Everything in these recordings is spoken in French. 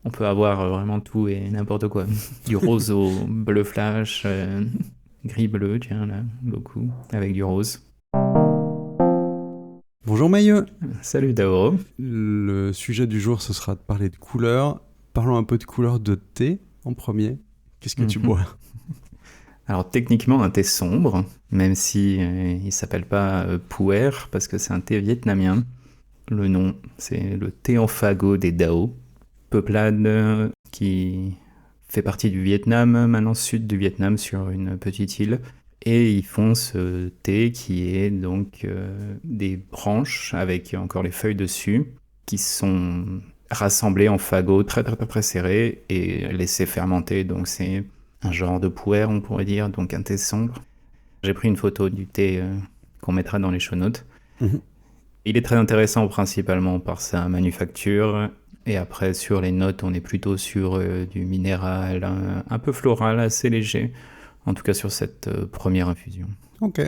On peut avoir vraiment tout et n'importe quoi. Du rose au bleu flash, gris-bleu, tiens là, beaucoup, avec du rose. Bonjour Maillot. Salut Daoro. Le sujet du jour, ce sera de parler de couleurs. Parlons un peu de couleurs de thé en premier. Qu'est-ce que tu Mhm. bois? Alors techniquement un thé sombre, même si il s'appelle pas puer parce que c'est un thé vietnamien. Le nom, c'est le thé en fagot des Dao, peuplade qui fait partie du Vietnam, maintenant sud du Vietnam, sur une petite île. Et ils font ce thé qui est donc des branches avec encore les feuilles dessus, qui sont rassemblées en fagots très très très, très serrés et laissées fermenter. Donc c'est un genre de puer, on pourrait dire, donc un thé sombre. J'ai pris une photo du thé qu'on mettra dans les show notes. Mhm. Il est très intéressant principalement par sa manufacture. Et après, sur les notes, on est plutôt sur du minéral, un peu floral, assez léger. En tout cas, sur cette première infusion. Ok.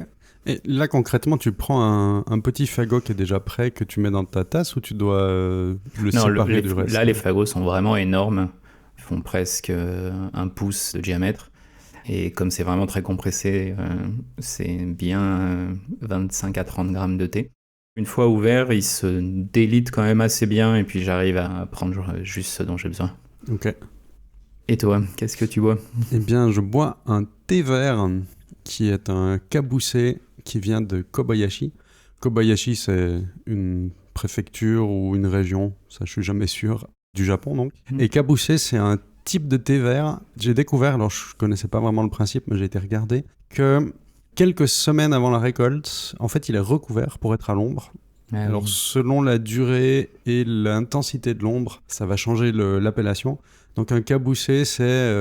Et là, concrètement, tu prends un petit fagot qui est déjà prêt, que tu mets dans ta tasse, ou tu dois le Non, séparer du reste? là, les fagots sont vraiment énormes. Ils font presque un pouce de diamètre. Et comme c'est vraiment très compressé, c'est bien 25 à 30 grammes de thé. Une fois ouvert, il se délite quand même assez bien et puis j'arrive à prendre juste ce dont j'ai besoin. Ok. Et toi, qu'est-ce que tu bois? Eh bien, je bois un thé vert qui est un cabousset qui vient de Kobayashi. Kobayashi, c'est une préfecture ou une région, ça je suis jamais sûr, du Japon donc. Et cabousset, c'est un type de thé vert. J'ai découvert, alors je connaissais pas vraiment le principe, mais j'ai été regarder, que quelques semaines avant la récolte, en fait, il est recouvert pour être à l'ombre. Ah Alors, oui. selon la durée et l'intensité de l'ombre, ça va changer l'appellation. Donc, un cabousset, c'est,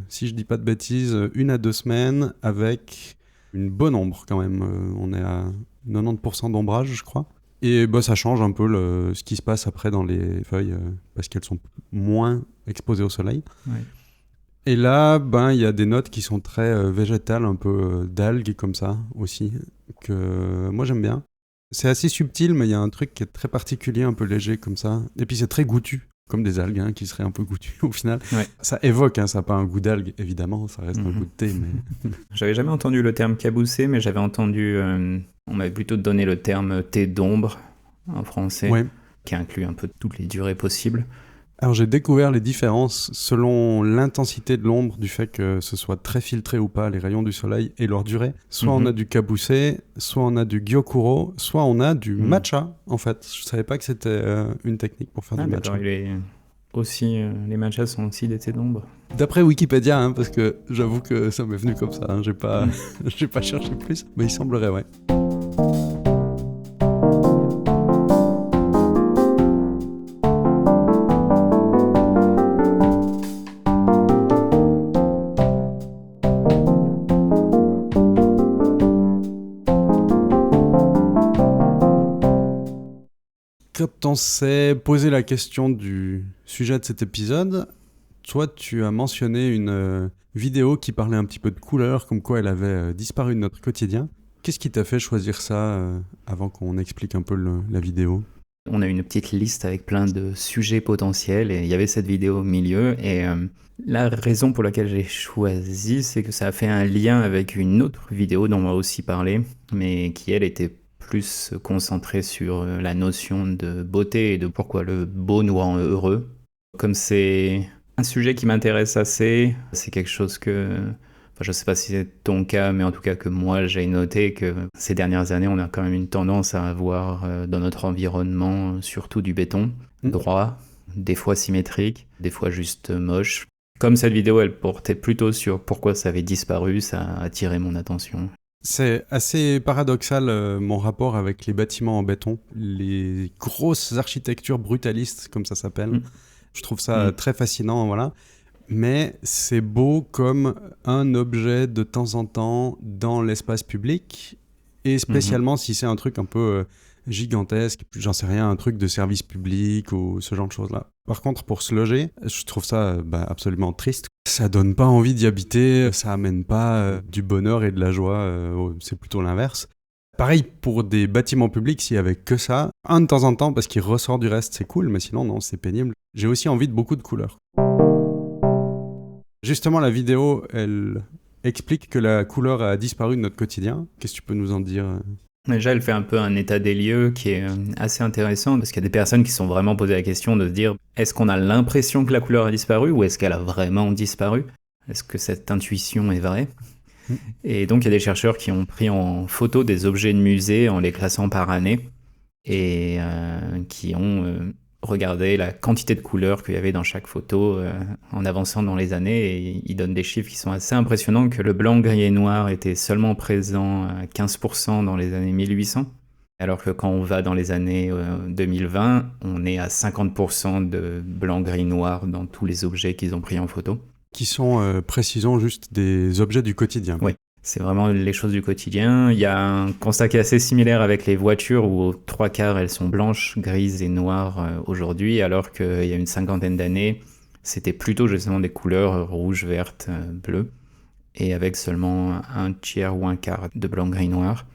si je dis pas de bêtises, 1 à 2 semaines avec une bonne ombre quand même. On est à 90% d'ombrage, je crois. Et bah, ça change un peu ce qui se passe après dans les feuilles parce qu'elles sont moins exposées au soleil. Ouais. Et là, ben, il y a des notes qui sont très végétales, un peu d'algues comme ça aussi, que moi j'aime bien. C'est assez subtil, mais il y a un truc qui est très particulier, un peu léger comme ça. Et puis c'est très goûtu, comme des algues hein, qui seraient un peu goûtues au final. Ouais. Ça évoque, hein, ça n'a pas un goût d'algue, évidemment, ça reste un goût Mhm. de thé, mais... J'avais jamais entendu le terme cabousset, mais j'avais entendu. On m'avait plutôt donné le terme thé d'ombre en français, Ouais. qui inclut un peu toutes les durées possibles. Alors j'ai découvert les différences selon l'intensité de l'ombre, du fait que ce soit très filtré ou pas, les rayons du soleil et leur durée. Soit on a Mhm. du cabousset, soit on a du gyokuro, soit on a du Mhm. matcha, en fait. Je savais pas que c'était une technique pour faire Ah du d'accord, matcha. il est aussi. Les matchas sont aussi des thés d'ombre. D'après Wikipédia, hein, parce que j'avoue que ça m'est venu comme ça, hein, j'ai pas, Mhm. j'ai pas cherché plus, mais il semblerait, ouais. Quand on s'est posé la question du sujet de cet épisode, toi, tu as mentionné une vidéo qui parlait un petit peu de couleur, comme quoi elle avait disparu de notre quotidien. Qu'est-ce qui t'a fait choisir ça avant qu'on explique un peu la vidéo? On a une petite liste avec plein de sujets potentiels et il y avait cette vidéo au milieu. Et la raison pour laquelle j'ai choisi, c'est que ça a fait un lien avec une autre vidéo dont on va aussi parler, mais qui elle était plus concentrée sur la notion de beauté et de pourquoi le beau nous rend heureux. Comme c'est un sujet qui m'intéresse assez, c'est quelque chose que, enfin, je sais pas si c'est ton cas, mais en tout cas que moi j'ai noté que ces dernières années, on a quand même une tendance à avoir dans notre environnement surtout du béton, Hmm. droit, des fois symétrique, des fois juste moche. Comme cette vidéo, elle portait plutôt sur pourquoi ça avait disparu, ça a attiré mon attention. C'est assez paradoxal mon rapport avec les bâtiments en béton, les grosses architectures brutalistes, comme ça s'appelle. Mm. Je trouve ça Mm. très fascinant, voilà. Mais c'est beau comme un objet de temps en temps dans l'espace public, et Mhm. spécialement si c'est un truc un peu gigantesque, j'en sais rien, un truc de service public ou ce genre de choses-là. Par contre, pour se loger, je trouve ça absolument triste. Ça donne pas envie d'y habiter, ça amène pas du bonheur et de la joie, c'est plutôt l'inverse. Pareil pour des bâtiments publics, s'il y avait que ça, un de temps en temps, parce qu'il ressort du reste, c'est cool, mais sinon, non, c'est pénible. J'ai aussi envie de beaucoup de couleurs. Justement, la vidéo, elle explique que la couleur a disparu de notre quotidien. Qu'est-ce que tu peux nous en dire? Déjà, elle fait un peu un état des lieux qui est assez intéressant parce qu'il y a des personnes qui se sont vraiment posé la question de se dire est-ce qu'on a l'impression que la couleur a disparu ou est-ce qu'elle a vraiment disparu? Est-ce que cette intuition est vraie? Et donc, il y a des chercheurs qui ont pris en photo des objets de musée en les classant par année et qui ont regardé la quantité de couleurs qu'il y avait dans chaque photo en avançant dans les années. Et ils donnent des chiffres qui sont assez impressionnants, que le blanc, gris et noir était seulement présent à 15% dans les années 1800, alors que quand on va dans les années 2020, on est à 50% de blanc, gris, noir dans tous les objets qu'ils ont pris en photo. Qui sont, précisons, juste des objets du quotidien. Oui, c'est vraiment les choses du quotidien. Il y a un constat qui est assez similaire avec les voitures où aux 3/4 elles sont blanches, grises et noires aujourd'hui, alors qu'il y a une 50aine d'années, c'était plutôt justement des couleurs rouge, verte, bleu, et avec seulement 1/3 ou 1/4 de blanc, gris, noir.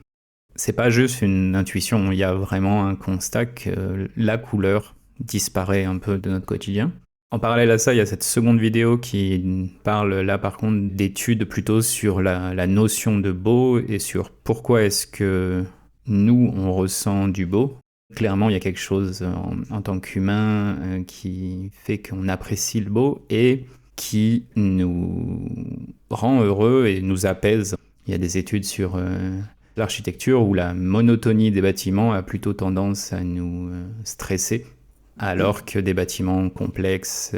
C'est pas juste une intuition, il y a vraiment un constat que la couleur disparaît un peu de notre quotidien. En parallèle à ça, il y a cette seconde vidéo qui parle là par contre d'études plutôt sur la notion de beau et sur pourquoi est-ce que nous on ressent du beau. Clairement, il y a quelque chose en tant qu'humain qui fait qu'on apprécie le beau et qui nous rend heureux et nous apaise. Il y a des études sur l'architecture où la monotonie des bâtiments a plutôt tendance à nous stresser. Alors que des bâtiments complexes,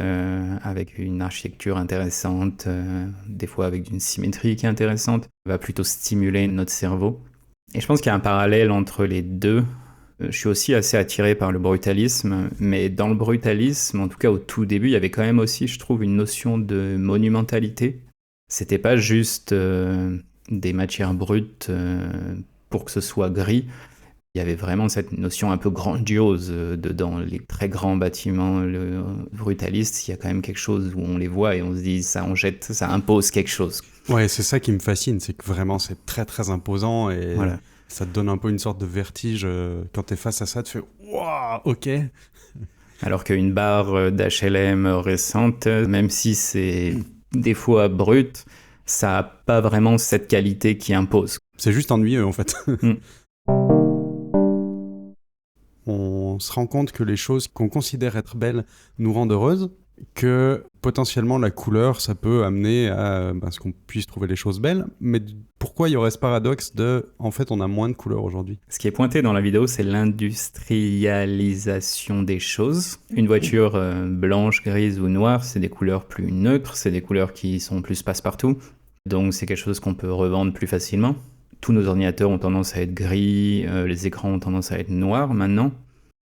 avec une architecture intéressante, des fois avec une symétrie qui est intéressante, va plutôt stimuler notre cerveau. Et je pense qu'il y a un parallèle entre les deux. Je suis aussi assez attiré par le brutalisme, mais dans le brutalisme, en tout cas au tout début, il y avait quand même aussi, je trouve, une notion de monumentalité. C'était pas juste des matières brutes pour que ce soit gris. Il y avait vraiment cette notion un peu grandiose dans les très grands bâtiments brutalistes. Il y a quand même quelque chose où on les voit et on se dit ça en jette, ça impose quelque chose. Ouais, c'est ça qui me fascine, c'est que vraiment c'est très très imposant et voilà. Ça te donne un peu une sorte de vertige quand t'es face à ça, tu fais waouh, ok. Alors qu'une barre d'HLM récente, même si c'est des fois brut, ça n'a pas vraiment cette qualité qui impose. C'est juste ennuyeux en fait. On se rend compte que les choses qu'on considère être belles nous rendent heureuses, que potentiellement la couleur, ça peut amener à ce qu'on puisse trouver les choses belles, mais pourquoi il y aurait ce paradoxe de, en fait, on a moins de couleurs aujourd'hui? Ce qui est pointé dans la vidéo, c'est l'industrialisation des choses. Une voiture blanche, grise ou noire, c'est des couleurs plus neutres, c'est des couleurs qui sont plus passe-partout, donc c'est quelque chose qu'on peut revendre plus facilement. Tous nos ordinateurs ont tendance à être gris, les écrans ont tendance à être noirs maintenant.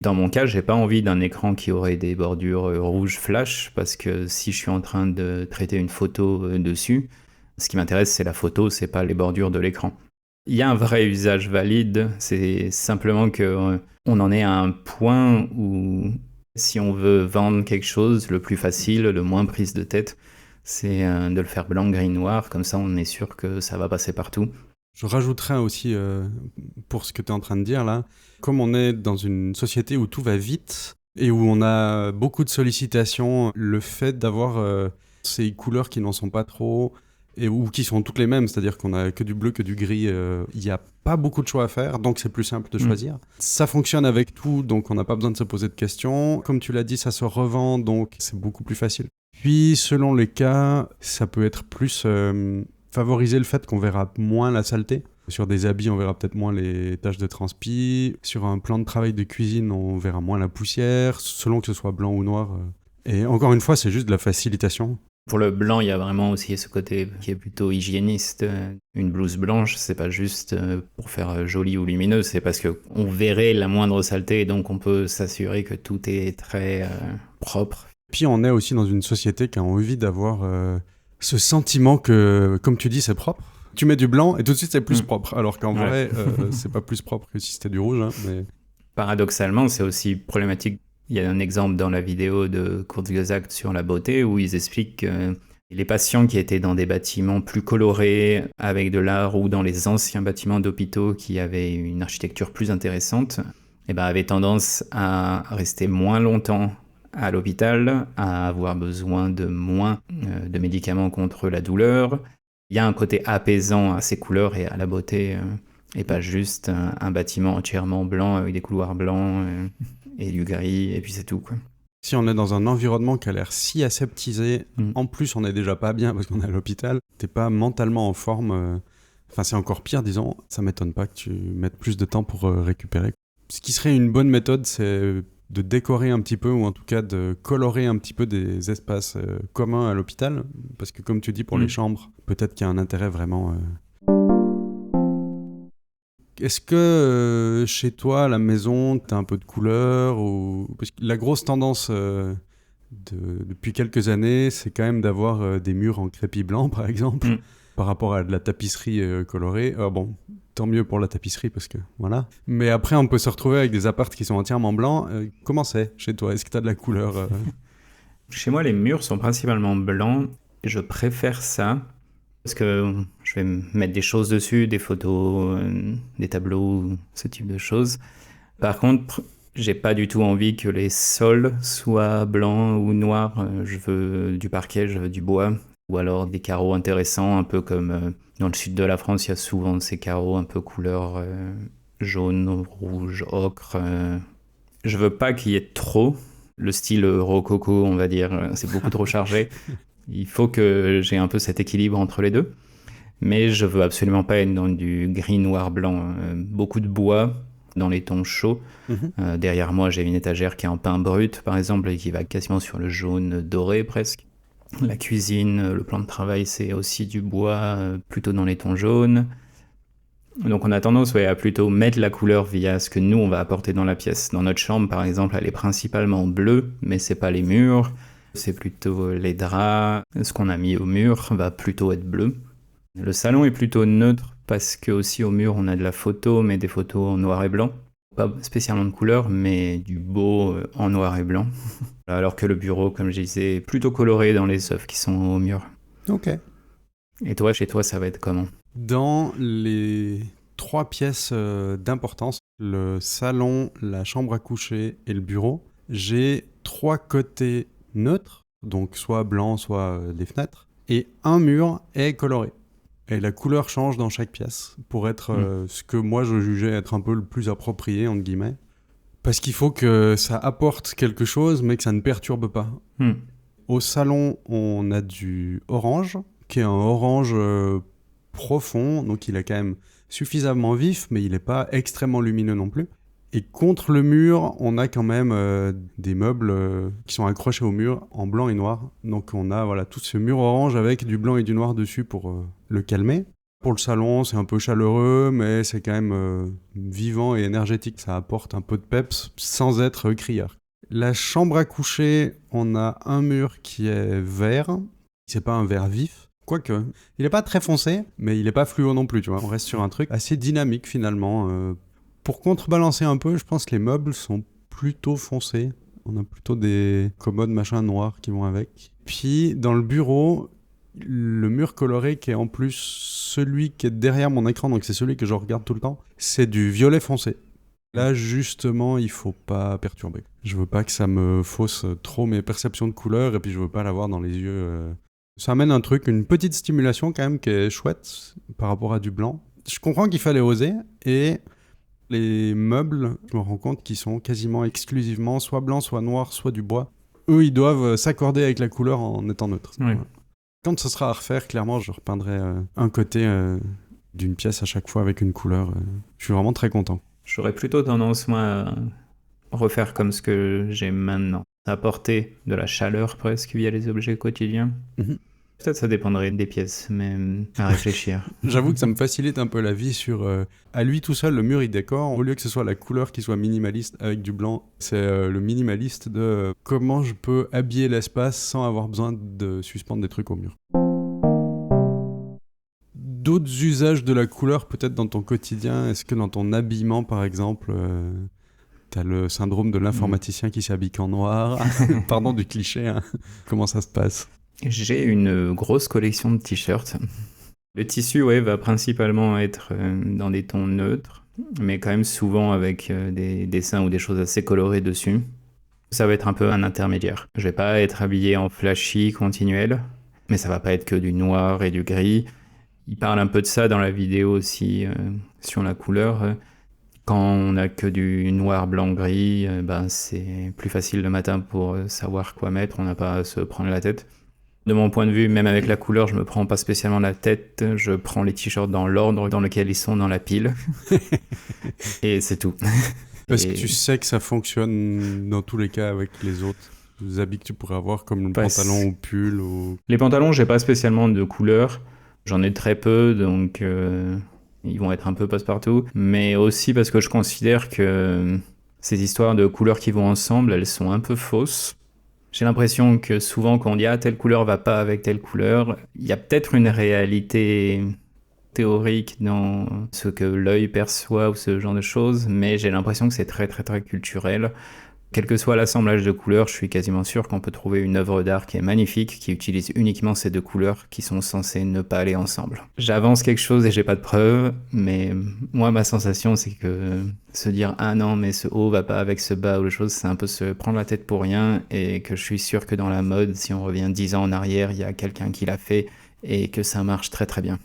Dans mon cas, j'ai pas envie d'un écran qui aurait des bordures rouges flash, parce que si je suis en train de traiter une photo dessus, ce qui m'intéresse c'est la photo, c'est pas les bordures de l'écran. Il y a un vrai usage valide, c'est simplement que on en est à un point où si on veut vendre quelque chose, le plus facile, le moins prise de tête, c'est de le faire blanc, gris, noir, comme ça on est sûr que ça va passer partout. Je rajouterais aussi, pour ce que tu es en train de dire là, comme on est dans une société où tout va vite et où on a beaucoup de sollicitations, le fait d'avoir ces couleurs qui n'en sont pas trop et ou qui sont toutes les mêmes, c'est-à-dire qu'on a que du bleu, que du gris, il n'y a pas beaucoup de choix à faire, donc c'est plus simple de choisir. Ça fonctionne avec tout, donc on n'a pas besoin de se poser de questions. Comme tu l'as dit, ça se revend, donc c'est beaucoup plus facile. Puis, selon les cas, ça peut être plus... favoriser le fait qu'on verra moins la saleté. Sur des habits, on verra peut-être moins les taches de transpi. Sur un plan de travail de cuisine, on verra moins la poussière, selon que ce soit blanc ou noir. Et encore une fois, c'est juste de la facilitation. Pour le blanc, il y a vraiment aussi ce côté qui est plutôt hygiéniste. Une blouse blanche, c'est pas juste pour faire joli ou lumineux, c'est parce qu'on verrait la moindre saleté et donc on peut s'assurer que tout est très propre. Puis on est aussi dans une société qui a envie d'avoir ce sentiment que, comme tu dis, c'est propre. Tu mets du blanc et tout de suite c'est plus propre, alors qu'en vrai, c'est pas plus propre que si c'était du rouge. Hein, mais... Paradoxalement, c'est aussi problématique. Il y a un exemple dans la vidéo de Kurzgesagt sur la beauté où ils expliquent que Les patients qui étaient dans des bâtiments plus colorés, avec de l'art, ou dans les anciens bâtiments d'hôpitaux qui avaient une architecture plus intéressante, avaient tendance à rester moins longtemps à l'hôpital, à avoir besoin de moins de médicaments contre la douleur. Il y a un côté apaisant à ces couleurs et à la beauté, et pas juste un bâtiment entièrement blanc avec des couloirs blancs et du gris, et puis c'est tout, quoi. Si on est dans un environnement qui a l'air si aseptisé, en plus on est déjà pas bien parce qu'on est à l'hôpital, t'es pas mentalement en forme, enfin c'est encore pire disons, ça m'étonne pas que tu mettes plus de temps pour récupérer. Ce qui serait une bonne méthode, c'est de décorer un petit peu, ou en tout cas de colorer un petit peu des espaces communs à l'hôpital, parce que comme tu dis pour les chambres, peut-être qu'il y a un intérêt vraiment... Est-ce que chez toi, à la maison, tu as un peu de couleur ou... Parce que la grosse tendance depuis quelques années, c'est quand même d'avoir des murs en crépi blanc, par exemple, par rapport à de la tapisserie colorée. Bon, tant mieux pour la tapisserie, parce que voilà. Mais après, on peut se retrouver avec des apparts qui sont entièrement blancs. Comment c'est chez toi? Est-ce que tu as de la couleur Chez moi, les murs sont principalement blancs. Je préfère ça. Parce que je vais mettre des choses dessus, des photos, des tableaux, ce type de choses. Par contre, j'ai pas du tout envie que les sols soient blancs ou noirs. Je veux du parquet, je veux du bois. Ou alors des carreaux intéressants, un peu comme dans le sud de la France, il y a souvent ces carreaux un peu couleur jaune, rouge, ocre. Je veux pas qu'il y ait trop. Le style rococo, on va dire, c'est beaucoup trop chargé. Il faut que j'ai un peu cet équilibre entre les deux. Mais je veux absolument pas être dans du gris, noir, blanc. Beaucoup de bois dans les tons chauds. Derrière moi, j'ai une étagère qui est en pin brut, par exemple, et qui va quasiment sur le jaune doré presque. La cuisine, le plan de travail, c'est aussi du bois, plutôt dans les tons jaunes. Donc on a tendance à plutôt mettre la couleur via ce que nous, on va apporter dans la pièce. Dans notre chambre, par exemple, elle est principalement bleue, mais c'est pas les murs. C'est plutôt les draps. Ce qu'on a mis au mur va plutôt être bleu. Le salon est plutôt neutre parce que aussi au mur on a de la photo, mais des photos en noir et blanc. Pas spécialement de couleur, mais du beau en noir et blanc. Alors que le bureau, comme je disais, est plutôt coloré dans les œuvres qui sont au mur. Ok. Et toi, chez toi, ça va être comment? Dans les 3 pièces d'importance, le salon, la chambre à coucher et le bureau, j'ai 3 côtés neutre, donc soit blanc, soit des fenêtres, et un mur est coloré. Et la couleur change dans chaque pièce pour être ce que moi je jugeais être un peu le plus approprié, entre guillemets. Parce qu'il faut que ça apporte quelque chose, mais que ça ne perturbe pas. Au salon, on a du orange, qui est un orange profond, donc il est quand même suffisamment vif, mais il n'est pas extrêmement lumineux non plus. Et contre le mur, on a quand même des meubles qui sont accrochés au mur en blanc et noir. Donc on a tout ce mur orange avec du blanc et du noir dessus pour le calmer. Pour le salon, c'est un peu chaleureux, mais c'est quand même vivant et énergétique. Ça apporte un peu de peps sans être criard. La chambre à coucher, on a un mur qui est vert. C'est pas un vert vif. Quoique, il n'est pas très foncé, mais il n'est pas fluo non plus, tu vois. On reste sur un truc assez dynamique finalement. Pour contrebalancer un peu, je pense que les meubles sont plutôt foncés. On a plutôt des commodes machin noirs qui vont avec. Puis dans le bureau, le mur coloré qui est en plus celui qui est derrière mon écran, donc c'est celui que je regarde tout le temps, c'est du violet foncé. Là justement, il faut pas perturber. Je veux pas que ça me fausse trop mes perceptions de couleur et puis je veux pas l'avoir dans les yeux. Ça amène un truc, une petite stimulation quand même qui est chouette par rapport à du blanc. Je comprends qu'il fallait oser et les meubles, je me rends compte qu'ils sont quasiment exclusivement soit blanc, soit noir, soit du bois. Eux, ils doivent s'accorder avec la couleur en étant neutres. Oui. Voilà. Quand ce sera à refaire, clairement, je repeindrai un côté d'une pièce à chaque fois avec une couleur. Je suis vraiment très content. J'aurais plutôt tendance, moi, à refaire comme ce que j'ai maintenant. Apporter de la chaleur presque via les objets quotidiens. Peut-être ça dépendrait des pièces, mais à réfléchir. J'avoue que ça me facilite un peu la vie sur... à lui tout seul, le mur, il décore. Au lieu que ce soit la couleur qui soit minimaliste avec du blanc, c'est le minimaliste de comment je peux habiller l'espace sans avoir besoin de suspendre des trucs au mur. D'autres usages de la couleur, peut-être dans ton quotidien, est-ce que dans ton habillement, par exemple, t'as le syndrome de l'informaticien qui s'habille en noir? Pardon du cliché, hein. Comment ça se passe? J'ai une grosse collection de t-shirts. Le tissu, ouais, va principalement être dans des tons neutres, mais quand même souvent avec des dessins ou des choses assez colorées dessus. Ça va être un peu un intermédiaire. Je vais pas être habillé en flashy continuel, mais ça va pas être que du noir et du gris. Il parle un peu de ça dans la vidéo aussi sur la couleur. Quand on a que du noir, blanc, gris, ben c'est plus facile le matin pour savoir quoi mettre, on n'a pas à se prendre la tête. De mon point de vue, même avec la couleur, je me prends pas spécialement la tête, je prends les t-shirts dans l'ordre dans lequel ils sont dans la pile. Et c'est tout. Est-ce que tu sais que ça fonctionne dans tous les cas avec les autres habits que tu pourrais avoir, comme le pantalon ou pull ou... Les pantalons, j'ai pas spécialement de couleur. J'en ai très peu, donc ils vont être un peu passe-partout. Mais aussi parce que je considère que ces histoires de couleurs qui vont ensemble, elles sont un peu fausses. J'ai l'impression que souvent quand on dit « Ah, telle couleur va pas avec telle couleur », il y a peut-être une réalité théorique dans ce que l'œil perçoit ou ce genre de choses, mais j'ai l'impression que c'est très très très culturel. Quel que soit l'assemblage de couleurs, je suis quasiment sûr qu'on peut trouver une œuvre d'art qui est magnifique, qui utilise uniquement ces deux couleurs qui sont censées ne pas aller ensemble. J'avance quelque chose et j'ai pas de preuves, mais moi ma sensation c'est que se dire ah non mais ce haut va pas avec ce bas ou les choses, c'est un peu se prendre la tête pour rien, et que je suis sûr que dans la mode, si on revient 10 ans en arrière, il y a quelqu'un qui l'a fait et que ça marche très très bien.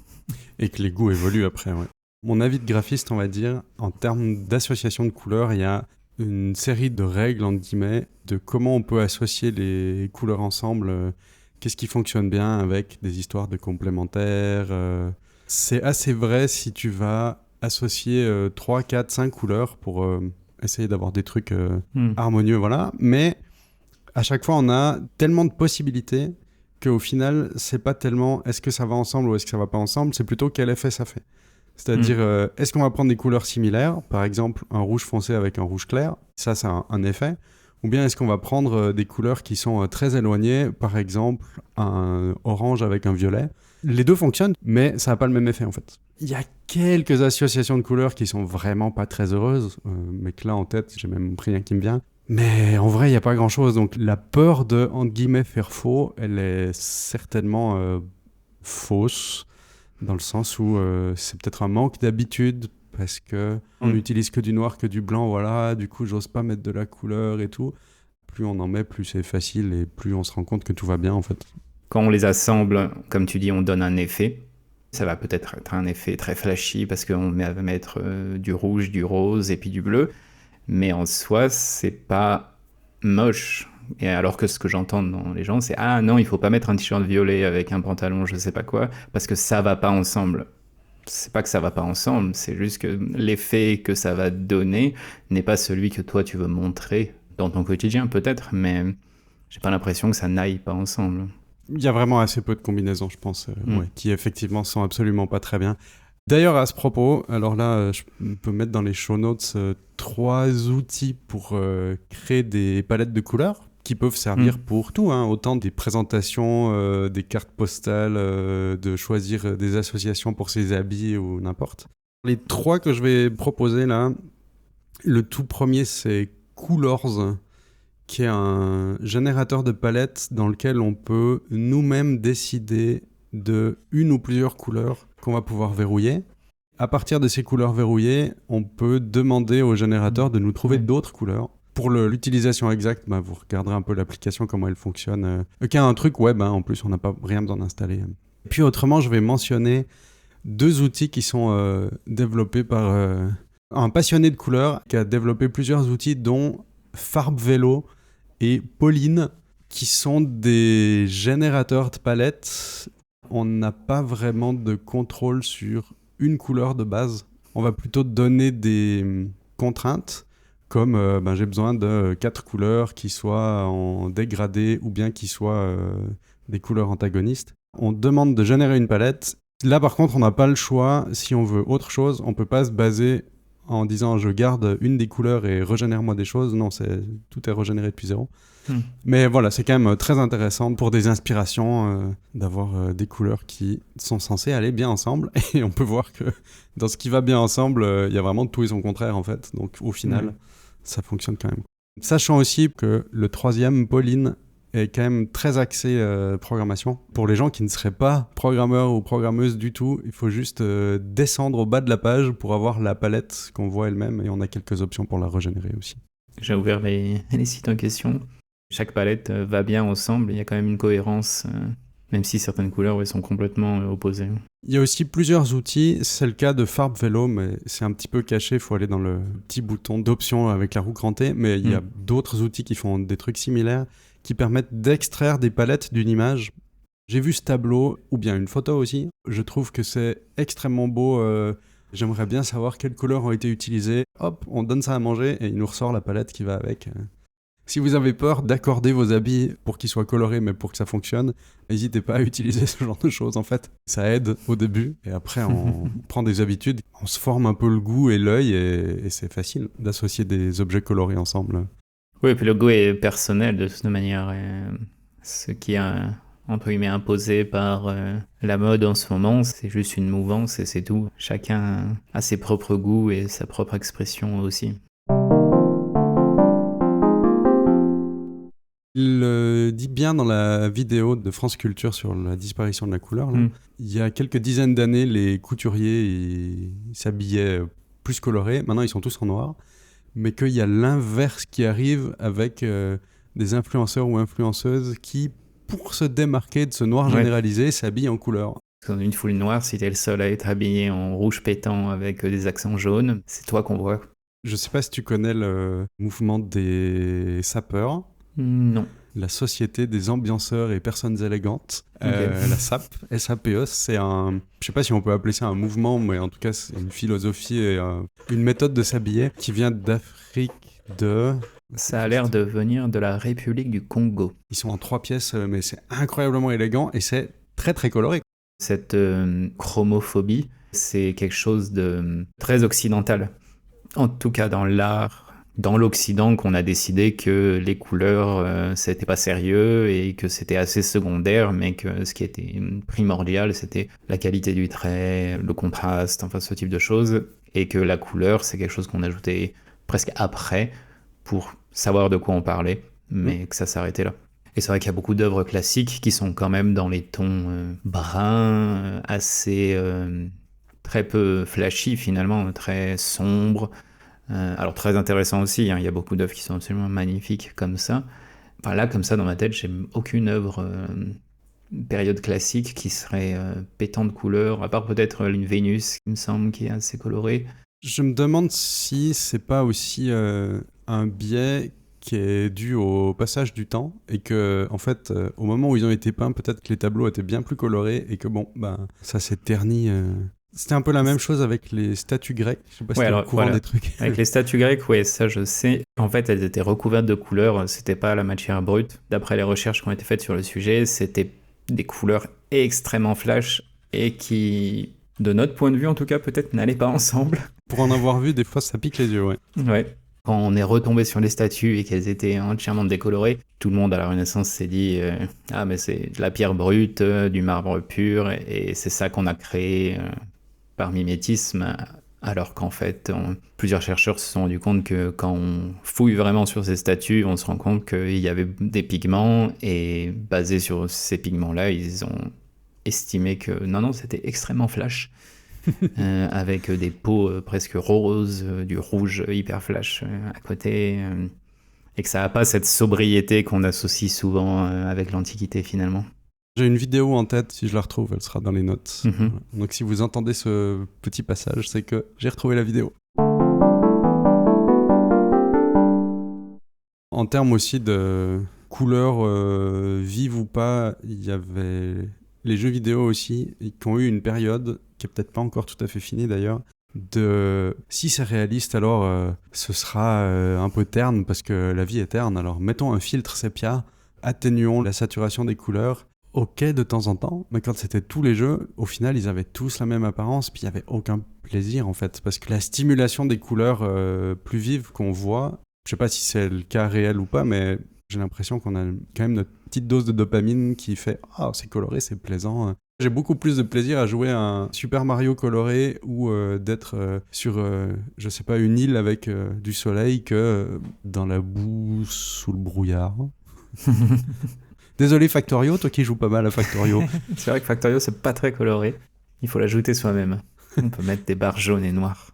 Et que les goûts évoluent après, ouais. Mon avis de graphiste, on va dire, en termes d'association de couleurs, il y a une série de règles, entre guillemets, de comment on peut associer les couleurs ensemble. Qu'est-ce qui fonctionne bien avec des histoires de complémentaires. C'est assez vrai si tu vas associer 3, 4, 5 couleurs pour essayer d'avoir des trucs harmonieux, voilà. Mais à chaque fois, on a tellement de possibilités qu'au final, c'est pas tellement est-ce que ça va ensemble ou est-ce que ça va pas ensemble, c'est plutôt quel effet ça fait. C'est-à-dire, est-ce qu'on va prendre des couleurs similaires, par exemple un rouge foncé avec un rouge clair, ça a un effet, ou bien est-ce qu'on va prendre des couleurs qui sont très éloignées, par exemple un orange avec un violet. Les deux fonctionnent, mais ça n'a pas le même effet en fait. Il y a quelques associations de couleurs qui sont vraiment pas très heureuses, mais que là en tête, j'ai même rien qui me vient. Mais en vrai, il n'y a pas grand-chose, donc la peur de, entre guillemets, faire faux, elle est certainement fausse. Dans le sens où c'est peut-être un manque d'habitude parce que on n'utilise que du noir, que du blanc, voilà. Du coup, j'ose pas mettre de la couleur et tout. Plus on en met, plus c'est facile et plus on se rend compte que tout va bien en fait. Quand on les assemble, comme tu dis, on donne un effet. Ça va peut-être être un effet très flashy parce qu'on va mettre du rouge, du rose et puis du bleu. Mais en soi, c'est pas moche. Et alors que ce que j'entends dans les gens, c'est ah non, il faut pas mettre un t-shirt violet avec un pantalon, je sais pas quoi, parce que ça va pas ensemble. C'est pas que ça va pas ensemble, c'est juste que l'effet que ça va donner n'est pas celui que toi tu veux montrer dans ton quotidien, peut-être, mais j'ai pas l'impression que ça n'aille pas ensemble. Il y a vraiment assez peu de combinaisons, je pense, qui effectivement sont absolument pas très bien. D'ailleurs, à ce propos, alors là, je peux mettre dans les show notes 3 outils pour créer des palettes de couleurs qui peuvent servir pour tout, hein, autant des présentations, des cartes postales, de choisir des associations pour ses habits ou n'importe. Les 3 que je vais proposer là, le tout premier c'est Coolors, qui est un générateur de palettes dans lequel on peut nous-mêmes décider de une ou plusieurs couleurs qu'on va pouvoir verrouiller. À partir de ces couleurs verrouillées, on peut demander au générateur de nous trouver d'autres couleurs. Pour l'utilisation exacte, vous regarderez un peu l'application, comment elle fonctionne. Qui a un truc web, en plus, on n'a pas rien besoin d'installer. Puis autrement, je vais mentionner 2 outils qui sont développés par un passionné de couleurs qui a développé plusieurs outils, dont Farb Vélo et Pauline, qui sont des générateurs de palettes. On n'a pas vraiment de contrôle sur une couleur de base. On va plutôt donner des contraintes, comme j'ai besoin de 4 couleurs qui soient en dégradé ou bien qui soient des couleurs antagonistes. On demande de générer une palette. Là, par contre, on n'a pas le choix. Si on veut autre chose, on ne peut pas se baser en disant je garde une des couleurs et régénère-moi des choses. Non, tout est régénéré depuis zéro. Mais voilà, c'est quand même très intéressant pour des inspirations d'avoir des couleurs qui sont censées aller bien ensemble. Et on peut voir que dans ce qui va bien ensemble, il y a vraiment tout et son contraire en fait. Donc au final, ça fonctionne quand même. Sachant aussi que le 3e, Pauline, est quand même très axé programmation. Pour les gens qui ne seraient pas programmeurs ou programmeuses du tout, il faut juste descendre au bas de la page pour avoir la palette qu'on voit elle-même, et on a quelques options pour la régénérer aussi. J'ai ouvert les sites en question. Chaque palette va bien ensemble, il y a quand même une cohérence, même si certaines couleurs sont complètement opposées. Il y a aussi plusieurs outils, c'est le cas de Farb Velo, mais c'est un petit peu caché, il faut aller dans le petit bouton d'options avec la roue crantée, mais il y a d'autres outils qui font des trucs similaires, qui permettent d'extraire des palettes d'une image. J'ai vu ce tableau, ou bien une photo aussi, je trouve que c'est extrêmement beau, j'aimerais bien savoir quelles couleurs ont été utilisées. Hop, on donne ça à manger et il nous ressort la palette qui va avec. Si vous avez peur d'accorder vos habits pour qu'ils soient colorés, mais pour que ça fonctionne, n'hésitez pas à utiliser ce genre de choses, en fait. Ça aide au début, et après, on prend des habitudes, on se forme un peu le goût et l'œil, et c'est facile d'associer des objets colorés ensemble. Oui, et puis le goût est personnel de toute manière. Ce qui est, entre guillemets, imposé par la mode en ce moment, c'est juste une mouvance et c'est tout. Chacun a ses propres goûts et sa propre expression aussi. Il dit bien dans la vidéo de France Culture sur la disparition de la couleur. Là. Il y a quelques dizaines d'années, les couturiers ils s'habillaient plus colorés. Maintenant, ils sont tous en noir. Mais qu'il y a l'inverse qui arrive avec des influenceurs ou influenceuses qui, pour se démarquer de ce noir généralisé, s'habillent en couleur. Dans une foule noire, si t'es le seul à être habillé en rouge pétant avec des accents jaunes, c'est toi qu'on voit. Je sais pas si tu connais le mouvement des sapeurs. Non. La Société des ambianceurs et personnes élégantes, la SAP, SAPE, c'est un... Je sais pas si on peut appeler ça un mouvement, mais en tout cas c'est une philosophie et une méthode de s'habiller qui vient d'Afrique de... Ça a l'air de venir de la République du Congo. Ils sont en 3 pièces, mais c'est incroyablement élégant et c'est très très coloré. Cette chromophobie, c'est quelque chose de très occidental. En tout cas dans l'art, dans l'Occident, qu'on a décidé que les couleurs, c'était pas sérieux et que c'était assez secondaire, mais que ce qui était primordial, c'était la qualité du trait, le contraste, enfin ce type de choses, et que la couleur, c'est quelque chose qu'on ajoutait presque après pour savoir de quoi on parlait, mais que ça s'arrêtait là. Et c'est vrai qu'il y a beaucoup d'œuvres classiques qui sont quand même dans les tons bruns, assez très peu flashy finalement, très sombres. Alors très intéressant aussi, hein, il y a beaucoup d'œuvres qui sont absolument magnifiques comme ça. Enfin là, comme ça, dans ma tête, j'ai aucune œuvre période classique qui serait pétant de couleurs, à part peut-être une Vénus, il me semble, qui est assez colorée. Je me demande si c'est pas aussi un biais qui est dû au passage du temps et que, en fait, au moment où ils ont été peints, peut-être que les tableaux étaient bien plus colorés et que bon, ça s'est terni. C'était un peu la même chose avec les statues grecques. Je sais pas si tu es au courant des trucs. Avec les statues grecques, oui, ça je sais. En fait, elles étaient recouvertes de couleurs. C'était pas la matière brute. D'après les recherches qui ont été faites sur le sujet, c'était des couleurs extrêmement flash et qui, de notre point de vue en tout cas, peut-être n'allaient pas ensemble. Pour en avoir vu, des fois, ça pique les yeux, ouais. Ouais. Quand on est retombé sur les statues et qu'elles étaient entièrement décolorées, tout le monde à la Renaissance s'est dit ah mais c'est de la pierre brute, du marbre pur, et c'est ça qu'on a créé par mimétisme, alors qu'en fait, plusieurs chercheurs se sont rendus compte que quand on fouille vraiment sur ces statues, on se rend compte qu'il y avait des pigments, et basé sur ces pigments-là, ils ont estimé que non, c'était extrêmement flash, avec des peaux presque roses, du rouge hyper flash à côté, et que ça n'a pas cette sobriété qu'on associe souvent avec l'Antiquité finalement. J'ai une vidéo en tête, si je la retrouve, elle sera dans les notes. Mm-hmm. Voilà. Donc si vous entendez ce petit passage, c'est que j'ai retrouvé la vidéo. En termes aussi de couleurs vives ou pas, il y avait les jeux vidéo aussi, qui ont eu une période, qui est peut-être pas encore tout à fait finie d'ailleurs, de si c'est réaliste alors ce sera un peu terne parce que la vie est terne, alors mettons un filtre sépia, atténuons la saturation des couleurs. Ok de temps en temps, mais quand c'était tous les jeux, au final ils avaient tous la même apparence, puis il n'y avait aucun plaisir en fait, parce que la stimulation des couleurs plus vives qu'on voit, je sais pas si c'est le cas réel ou pas, mais j'ai l'impression qu'on a quand même notre petite dose de dopamine qui fait « Ah, c'est coloré, c'est plaisant ». J'ai beaucoup plus de plaisir à jouer à un Super Mario coloré ou d'être sur, je sais pas, une île avec du soleil que dans la boue sous le brouillard. Désolé Factorio, toi qui joues pas mal à Factorio. C'est vrai que Factorio, c'est pas très coloré. Il faut l'ajouter soi-même. On peut mettre des barres jaunes et noires.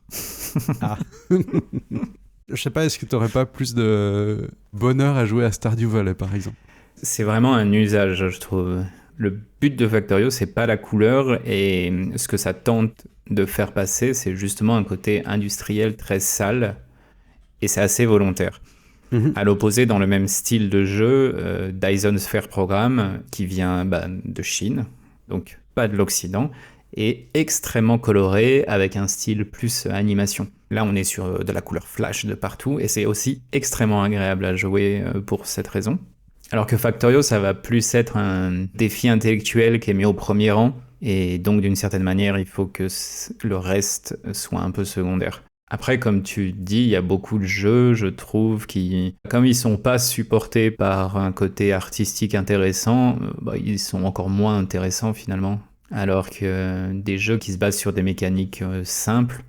Ah. Je sais pas, est-ce que t'aurais pas plus de bonheur à jouer à Stardew Valley par exemple? C'est vraiment un usage, je trouve. Le but de Factorio, c'est pas la couleur, et ce que ça tente de faire passer, c'est justement un côté industriel très sale, et c'est assez volontaire. À l'opposé, dans le même style de jeu, Dyson Sphere Program, qui vient de Chine, donc pas de l'Occident, est extrêmement coloré, avec un style plus animation. Là, on est sur de la couleur flash de partout, et c'est aussi extrêmement agréable à jouer pour cette raison. Alors que Factorio, ça va plus être un défi intellectuel qui est mis au premier rang, et donc d'une certaine manière, il faut que le reste soit un peu secondaire. Après, comme tu dis, il y a beaucoup de jeux, je trouve, qui, comme ils sont pas supportés par un côté artistique intéressant, ils sont encore moins intéressants finalement. Alors que des jeux qui se basent sur des mécaniques simples,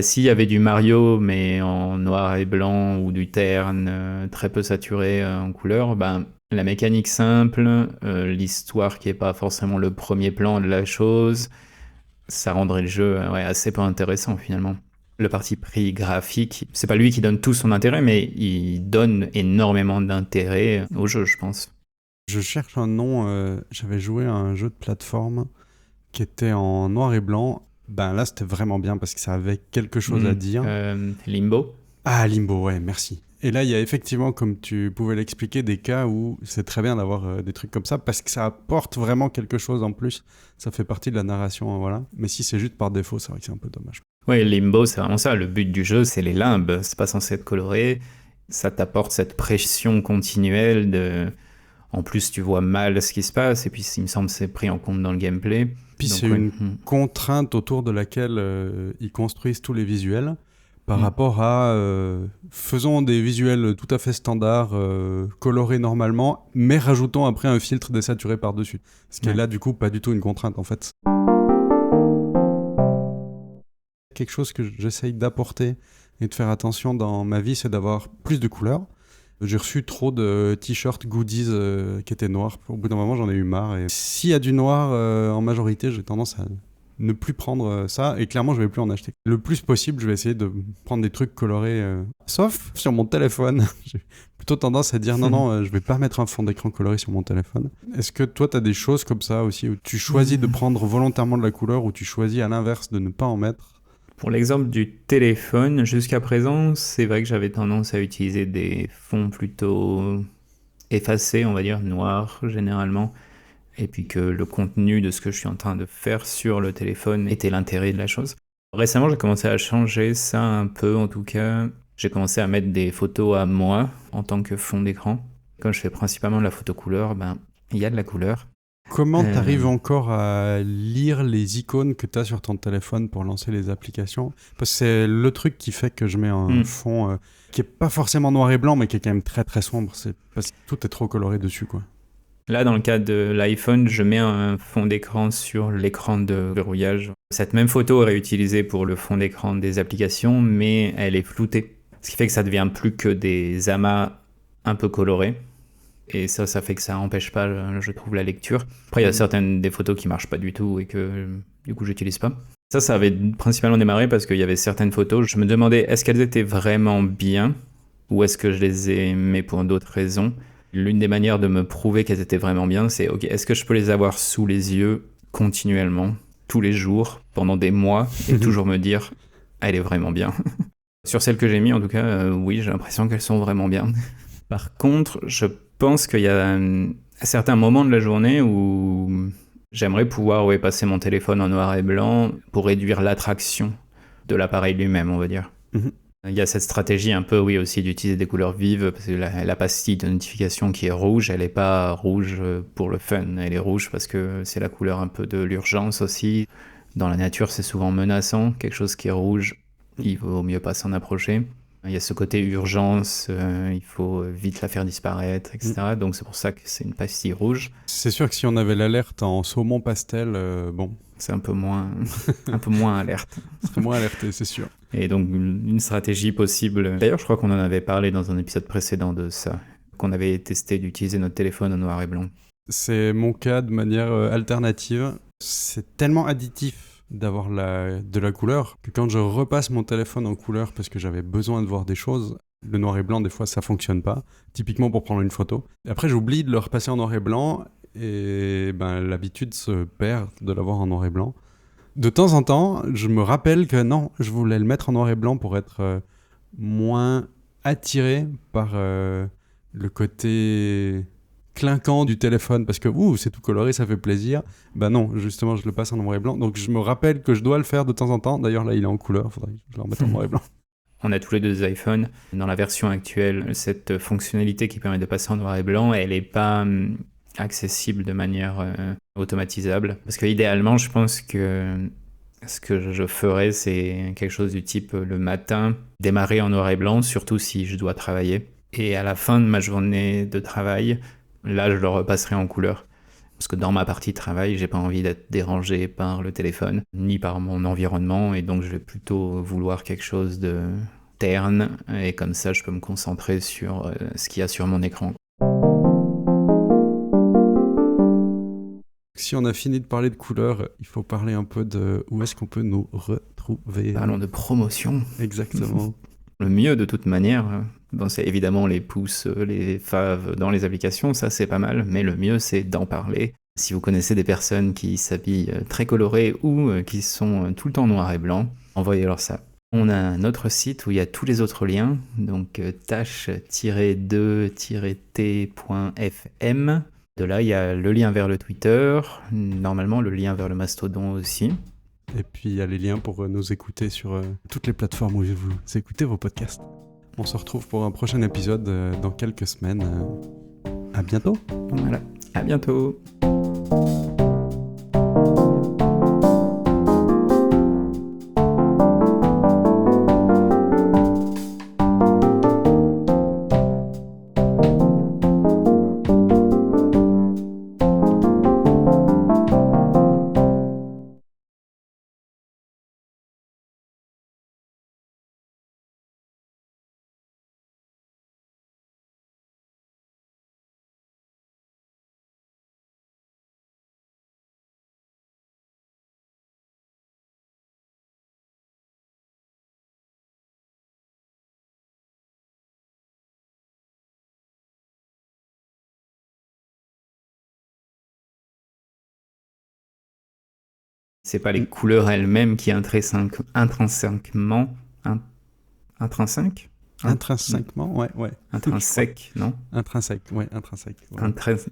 s'il y avait du Mario, mais en noir et blanc, ou du terne, très peu saturé en couleur, la mécanique simple, l'histoire qui est pas forcément le premier plan de la chose, ça rendrait le jeu assez peu intéressant finalement. Le parti pris graphique, c'est pas lui qui donne tout son intérêt, mais il donne énormément d'intérêt au jeu, je pense. Je cherche un nom, j'avais joué à un jeu de plateforme qui était en noir et blanc. Là, c'était vraiment bien parce que ça avait quelque chose à dire. Limbo. Ah, Limbo, ouais, merci. Et là, il y a effectivement, comme tu pouvais l'expliquer, des cas où c'est très bien d'avoir des trucs comme ça parce que ça apporte vraiment quelque chose en plus. Ça fait partie de la narration, voilà. Mais si c'est juste par défaut, c'est vrai que c'est un peu dommage. Oui, Limbo, c'est vraiment ça. Le but du jeu, c'est les limbes. C'est pas censé être coloré. Ça t'apporte cette pression continuelle de... En plus, tu vois mal ce qui se passe, et puis il me semble que c'est pris en compte dans le gameplay. Puis donc, c'est une contrainte autour de laquelle ils construisent tous les visuels par rapport à faisons des visuels tout à fait standards, colorés normalement, mais rajoutons après un filtre désaturé par-dessus. Ce qui est là, du coup, pas du tout une contrainte en fait. Quelque chose que j'essaye d'apporter et de faire attention dans ma vie, c'est d'avoir plus de couleurs. J'ai reçu trop de t-shirts goodies qui étaient noirs. Au bout d'un moment, j'en ai eu marre. Et s'il y a du noir en majorité, j'ai tendance à ne plus prendre ça. Et clairement, je vais plus en acheter. Le plus possible, je vais essayer de prendre des trucs colorés. Sauf sur mon téléphone. J'ai plutôt tendance à dire non, je vais pas mettre un fond d'écran coloré sur mon téléphone. Est-ce que toi, tu as des choses comme ça aussi où tu choisis de prendre volontairement de la couleur ou tu choisis à l'inverse de ne pas en mettre? Pour l'exemple du téléphone, jusqu'à présent, c'est vrai que j'avais tendance à utiliser des fonds plutôt effacés, on va dire, noirs généralement, et puis que le contenu de ce que je suis en train de faire sur le téléphone était l'intérêt de la chose. Récemment, j'ai commencé à changer ça un peu, en tout cas. J'ai commencé à mettre des photos à moi en tant que fond d'écran. Quand je fais principalement de la photo couleur, il y a de la couleur. Comment t'arrives encore à lire les icônes que t'as sur ton téléphone pour lancer les applications? Parce que c'est le truc qui fait que je mets un fond qui est pas forcément noir et blanc, mais qui est quand même très très sombre. C'est parce que tout est trop coloré dessus, quoi. Là, dans le cas de l'iPhone, je mets un fond d'écran sur l'écran de verrouillage. Cette même photo est réutilisée pour le fond d'écran des applications, mais elle est floutée. Ce qui fait que ça devient plus que des amas un peu colorés. Et ça fait que ça n'empêche pas, je trouve, la lecture. Après, il y a certaines des photos qui marchent pas du tout et que, du coup, j'utilise pas. Ça avait principalement démarré parce qu'il y avait certaines photos. Je me demandais, est-ce qu'elles étaient vraiment bien ou est-ce que je les ai aimées pour d'autres raisons? L'une des manières de me prouver qu'elles étaient vraiment bien, c'est, ok, est-ce que je peux les avoir sous les yeux continuellement, tous les jours, pendant des mois, et toujours me dire, elle est vraiment bien. Sur celles que j'ai mis, en tout cas, oui, j'ai l'impression qu'elles sont vraiment bien. Par contre, je pense qu'il y a certains moments de la journée où j'aimerais pouvoir passer mon téléphone en noir et blanc pour réduire l'attraction de l'appareil lui-même, on va dire. Il y a cette stratégie un peu, aussi d'utiliser des couleurs vives, parce que la pastille de notification qui est rouge, elle n'est pas rouge pour le fun, elle est rouge parce que c'est la couleur un peu de l'urgence aussi. Dans la nature, c'est souvent menaçant, quelque chose qui est rouge, il vaut mieux pas s'en approcher. Il y a ce côté urgence, il faut vite la faire disparaître, etc. Donc c'est pour ça que c'est une pastille rouge. C'est sûr que si on avait l'alerte en saumon pastel, bon... C'est un peu moins alerte. C'est moins alerté, c'est sûr. Et donc une stratégie possible... D'ailleurs, je crois qu'on en avait parlé dans un épisode précédent de ça. qu'on avait testé d'utiliser notre téléphone en noir et blanc. C'est mon cas de manière alternative. C'est tellement additif d'avoir de la couleur que quand je repasse mon téléphone en couleur parce que j'avais besoin de voir des choses, le noir et blanc, des fois, ça fonctionne pas. Typiquement pour prendre une photo. Et après, j'oublie de le repasser en noir et blanc et l'habitude se perd de l'avoir en noir et blanc. De temps en temps, je me rappelle que non, je voulais le mettre en noir et blanc pour être moins attiré par le côté clinquant du téléphone parce que c'est tout coloré, ça fait plaisir. Non, justement, je le passe en noir et blanc. Donc je me rappelle que je dois le faire de temps en temps. D'ailleurs, là, il est en couleur, faudrait que je le remette en noir et blanc. On a tous les deux des iPhones. Dans la version actuelle, cette fonctionnalité qui permet de passer en noir et blanc, elle n'est pas accessible de manière automatisable. Parce que idéalement, je pense que ce que je ferais, c'est quelque chose du type le matin, démarrer en noir et blanc, surtout si je dois travailler. Et à la fin de ma journée de travail, là, je le repasserai en couleur. Parce que dans ma partie travail, j'ai pas envie d'être dérangé par le téléphone, ni par mon environnement, et donc je vais plutôt vouloir quelque chose de terne, et comme ça, je peux me concentrer sur ce qu'il y a sur mon écran. Si on a fini de parler de couleurs, il faut parler un peu de où est-ce qu'on peut nous retrouver. Parlons de promotion. Exactement. Le mieux, de toute manière, c'est évidemment les pouces, les faves dans les applications, ça c'est pas mal, mais le mieux c'est d'en parler. Si vous connaissez des personnes qui s'habillent très colorées ou qui sont tout le temps noir et blanc, envoyez-leur ça. On a notre site où il y a tous les autres liens, donc tâche-2-t.fm. De là, il y a le lien vers le Twitter, normalement le lien vers le Mastodon aussi. Et puis il y a les liens pour nous écouter sur toutes les plateformes où vous écoutez vos podcasts. On se retrouve pour un prochain épisode dans quelques semaines. À bientôt. Voilà, à bientôt. C'est pas les couleurs elles-mêmes qui intrinsèquement... Intrinsèquement, ouais. Intrinsèque, non? Intrinsèque. Ouais.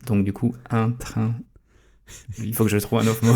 Donc du coup, il faut que je trouve un autre mot.